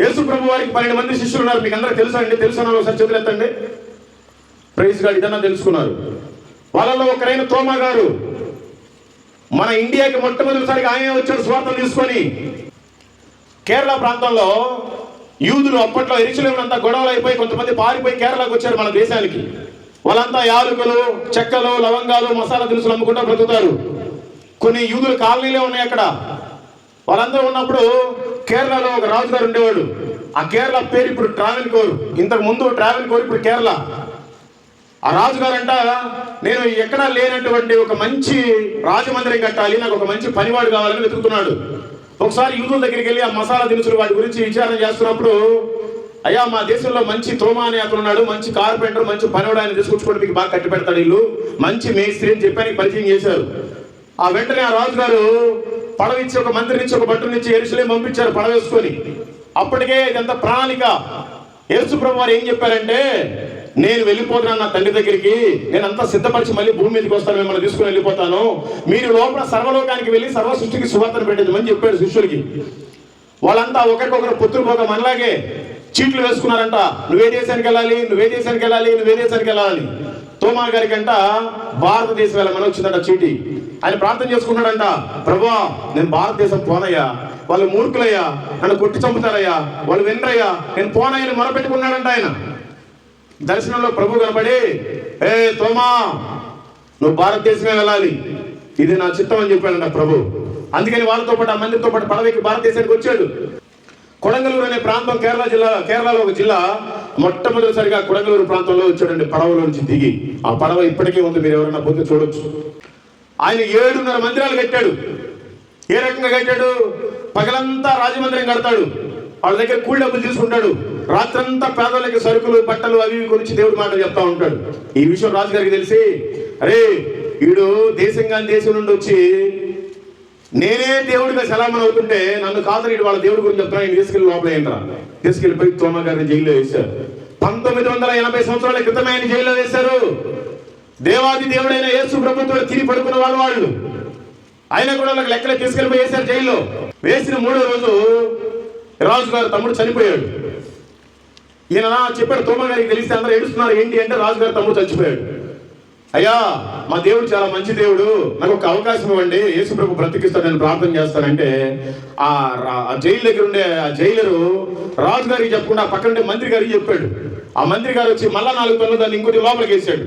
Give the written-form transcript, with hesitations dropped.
యేసు ప్రభు వారికి 12 మంది శిష్యులు ఉన్నారు. మీకు అందరూ తెలుసా అండి? తెలుసా? ఒకసారి చేతులు ఎత్తండి. Praise God. ఇదన్నా తెలుసుకున్నారు. వాళ్ళలో ఒకరైన తోమా గారు మన ఇండియాకి మొట్టమొదటిసారిగా ఆయన వచ్చాడు స్వార్థం తీసుకొని. కేరళ ప్రాంతంలో యూదులు అప్పట్లో ఎరుసలేములో అంతా గొడవలు అయిపోయి కొంతమంది పారిపోయి కేరళకు వచ్చారు మన దేశానికి. వాళ్ళంతా యాలకులు, చెక్కలు, లవంగాలు, మసాలా దినుసులు అమ్ముకుంటూ బ్రతుకుతారు. కొన్ని యూదుల కాలనీలే ఉన్నాయి అక్కడ. వాళ్ళందరూ ఉన్నప్పుడు కేరళలో ఒక రాజుగారు ఉండేవాడు. ఆ కేరళ పేరు ఇప్పుడు ట్రావెన్కోర్. ఇంతకు ముందు ట్రావెన్కోర్, ఇప్పుడు కేరళ. ఆ రాజుగారు అంట, నేను ఎక్కడా లేనటువంటి ఒక మంచి రాజమందిరం కట్టాలి, నాకు ఒక మంచి పనివాడు కావాలని వెతుకుతున్నాడు. ఒకసారి యూదుల దగ్గరికి వెళ్ళి ఆ మసాలా దినుసులు వాటి గురించి విచారణ చేస్తున్నప్పుడు, అయ్యా మా దేశంలో మంచి తోమా అని అతను ఉన్నాడు, మంచి కార్పెంటర్, మంచి పనివాడు, ఆయన తీసుకొచ్చుకోండి, మీకు బాగా కట్టి పెడతాడు, ఇల్లు మంచి మేస్త్రి అని చెప్పి ఆయనకి పరిచయం చేశారు. ఆ వెంటనే ఆ రాజుగారు పడవిచ్చి ఒక మంత్రి నుంచి ఒక భటుని నుంచి యెరూషలేము పంపించారు పడవ వేసుకొని. అప్పటికే ఇదంతా ప్రణాళిక. యేసు ప్రభు వారు ఏం చెప్పారంటే, నేను వెళ్ళిపోతున్నాను నా తండ్రి దగ్గరికి, నేను అంతా సిద్ధపరిచి మళ్ళీ భూమి మీదకి వస్తాను, మిమ్మల్ని తీసుకుని వెళ్ళిపోతాను, మీరు లోపల సర్వలోకానికి వెళ్ళి సర్వ సృష్టికి సువార్తను పెట్టేది చెప్పాడు శిష్యులకి. వాళ్ళంతా ఒకరికొకరు పొత్తులు పోక మనలాగే చీట్లు వేసుకున్నారంట. నువ్వే దేశానికి వెళ్ళాలి, నువ్వే దేశానికి వెళ్ళాలి, నువ్వే దేశానికి వెళ్ళాలి. తోమా గారికి అంట భారతదేశం వెళ్ళమని వచ్చిందంట చీటి. ఆయన ప్రార్థన చేసుకున్నాడంట, ప్రభువా నేను భారతదేశం పోనయ్యా, వాళ్ళు మూర్ఖులయ్యా, నన్ను కొట్టి చంపుతారయ్యా, వాళ్ళు వినరయ్యా, నేను పోనయ్యని మొరపెట్టుకున్నాడంట. ఆయన దర్శనంలో ప్రభు కనబడి, ఏ తోమా నువ్వు భారతదేశమే వెళ్ళాలి, ఇది నా చిత్తం అని చెప్పాడంట ప్రభు. అందుకని వాళ్ళతో పాటు ఆ మందితో పాటు పడవకి భారతదేశానికి వచ్చాడు. కొడంగలూరు అనే ప్రాంతం కేరళలో ఒక జిల్లా. మొట్టమొదటిసారిగా కొడంగలూరు ప్రాంతంలో వచ్చాడండి పడవలో నుంచి దిగి. ఆ పడవ ఇప్పటికే ఉంది, మీరు ఎవరైనా పోతే చూడొచ్చు. ఆయన 7.5 మందిరాలు కట్టాడు. ఏ రకంగా కట్టాడు? పగలంతా రాజమందిరం కడతాడు, వాళ్ళ దగ్గర కూలి డబ్బులు తీసుకుంటాడు, రాత్రంతా పేదలకి సరుకులు, బట్టలు అవి గురించి దేవుడి మాటలు చెప్తా ఉంటాడు. ఈ విషయం రాజుగారికి తెలిసి, అరే వీడు దేశం నుండి వచ్చి నేనే దేవుడిగా సలామన్ అవుతుంటే నన్ను కాదని వాళ్ళ దేవుడి గురించి చెప్తున్నా, నేను తీసుకెళ్ళి లోపల ఏంట్రా తీసుకెళ్ళిపోయి తోమా గారిని జైల్లో వేశారు. 1980 సంవత్సరాల క్రితమే ఆయన జైల్లో వేశారు. దేవాది దేవుడైన యేసు ప్రభుత్వం తిరిగి పడుకున్న వాళ్ళు అయినా కూడా వాళ్ళకి లెక్కలే తీసుకెళ్ళిపోయి వేశారు జైల్లో. వేసిన 3వ రోజు రాజుగారు తమ్ముడు చనిపోయాడు. ఈయన చెప్పాడు తోమా గారికి తెలిస్తే అందరూ ఏడుస్తున్నారు. ఏంటి అంటే రాజుగారు తమ్ముడు చచ్చిపోయాడు. అయ్యా మా దేవుడు చాలా మంచి దేవుడు, నాకు ఒక అవకాశం ఇవ్వండి, యేసు ప్రభు బ్రతికిస్తాడు, నేను ప్రార్థన చేస్తానంటే ఆ జైలు దగ్గర ఉండే ఆ జైలరు రాజుగారికి చెప్పకుండా పక్కన మంత్రి గారికి చెప్పాడు. ఆ మంత్రి గారు వచ్చి మళ్ళా 4 పనులు దాన్ని ఇంకోటి లోపలికి వేసాడు.